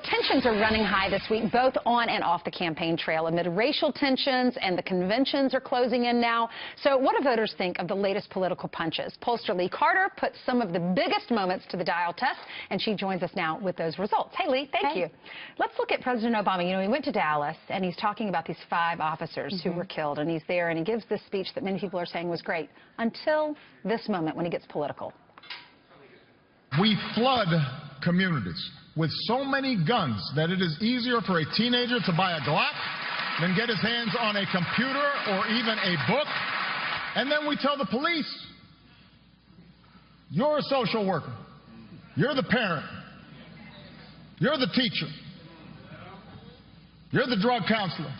tensions are running high this week, both on and off the campaign trail, amid racial tensions, and the conventions are closing in now. So what do voters think of the latest political punches? Pollster Lee Carter put some of the biggest moments to the dial test, and she joins us now with those results. Hey, Lee, thank you. Let's look at President Obama. You know, he went to Dallas, and he's talking about these 5 officers who were killed, and he's there, and he gives this speech that many people are saying was great, until this moment when he gets political. We flood communities with so many guns that it is easier for a teenager to buy a Glock than get his hands on a computer or even a book. And then we tell the police, you're a social worker, you're the parent, you're the teacher, you're the drug counselor.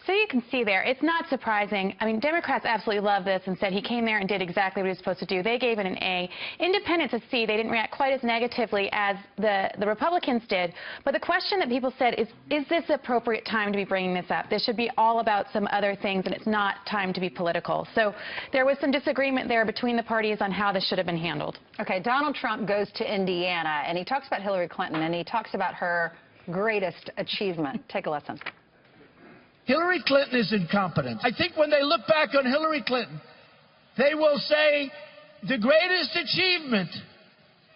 So you can see there, it's not surprising. I mean, Democrats absolutely love this and said he came there and did exactly what he was supposed to do. They gave it an A. Independents a C. They didn't react quite as negatively as the Republicans did. But the question that people said is this the appropriate time to be bringing this up? This should be all about some other things, and it's not time to be political. So there was some disagreement there between the parties on how this should have been handled. Okay, Donald Trump goes to Indiana, and he talks about Hillary Clinton, and he talks about her greatest achievement. Take a listen. Hillary Clinton is incompetent. I think when they look back on Hillary Clinton, they will say the greatest achievement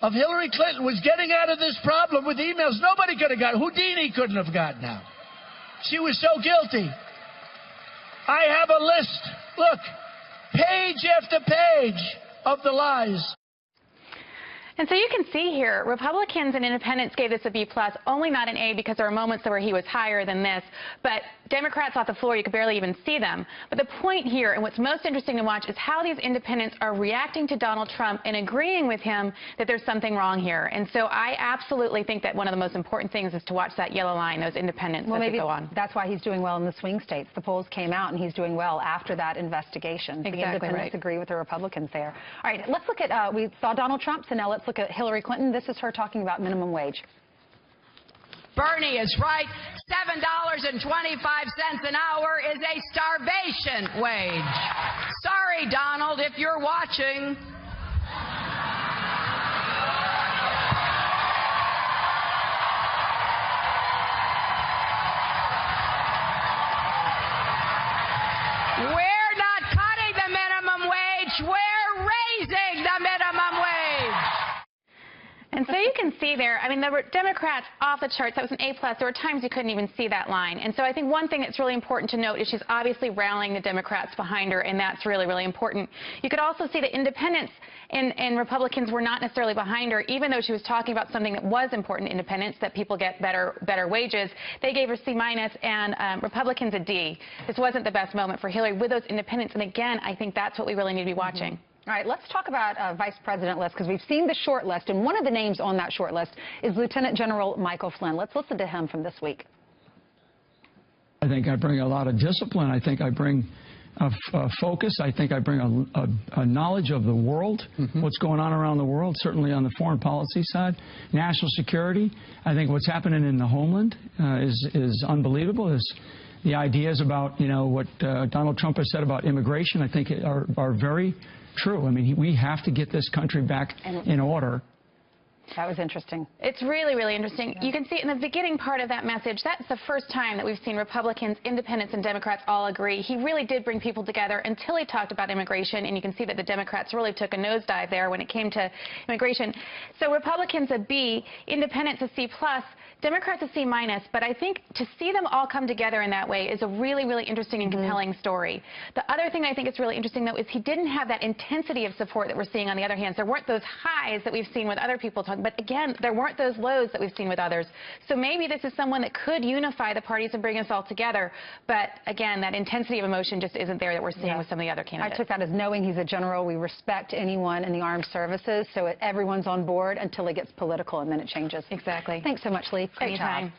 of Hillary Clinton was getting out of this problem with emails. Nobody could have gotten. Houdini couldn't have gotten out. She was so guilty. I have a list. Look, page after page of the lies. And so you can see here, Republicans and independents gave this a B+, only not an A because there were moments where he was higher than this. But Democrats off the floor, you could barely even see them. But the point here, and what's most interesting to watch, is how these independents are reacting to Donald Trump and agreeing with him that there's something wrong here. And so I absolutely think that one of the most important things is to watch that yellow line, those independents, as they go on. That's why he's doing well in the swing states. The polls came out, and he's doing well after that investigation. Exactly the independents agree with the Republicans there. All right, let's look at, we saw Donald Trump, so now let's look at Hillary Clinton. This is her talking about minimum wage. Bernie is right. $7.25 an hour is a starvation wage. Sorry, Donald, if you're watching. We're not cutting the minimum wage. We're raising the minimum wage. And so you can see there, I mean, there were Democrats off the charts. That was an A+. There were times you couldn't even see that line. And so I think one thing that's really important to note is she's obviously rallying the Democrats behind her, and that's really, really important. You could also see that independents and Republicans were not necessarily behind her, even though she was talking about something that was important to independents, that people get better wages. They gave her C- and Republicans a D. This wasn't the best moment for Hillary with those independents. And again, I think that's what we really need to be watching. All right, let's talk about Vice President list, because we've seen the short list, and one of the names on that short list is Lieutenant General Michael Flynn. Let's listen to him from this week. I think I bring a lot of discipline. I think I bring a focus. I think I bring a knowledge of the world, what's going on around the world, certainly on the foreign policy side. National security, I think what's happening in the homeland is unbelievable. The ideas about, you know, what Donald Trump has said about immigration, I think are very true. I mean, we have to get this country back in order. That was interesting. It's really, really interesting. You can see in the beginning part of that message, that's the first time that we've seen Republicans, independents, and Democrats all agree. He really did bring people together until he talked about immigration, and you can see that the Democrats really took a nosedive there when it came to immigration. So Republicans a B, independents a C+, Democrats a C-, but I think to see them all come together in that way is a really, really interesting and compelling story. The other thing I think is really interesting, though, is he didn't have that intensity of support that we're seeing on the other hand. There weren't those highs that we've seen with other people talking, but again, there weren't those lows that we've seen with others. So maybe this is someone that could unify the parties and bring us all together, but again, that intensity of emotion just isn't there that we're seeing with some of the other candidates. I took that as knowing he's a general. We respect anyone in the armed services, so everyone's on board until it gets political, and then it changes. Exactly. Thanks so much, Lee. Great job. Anytime.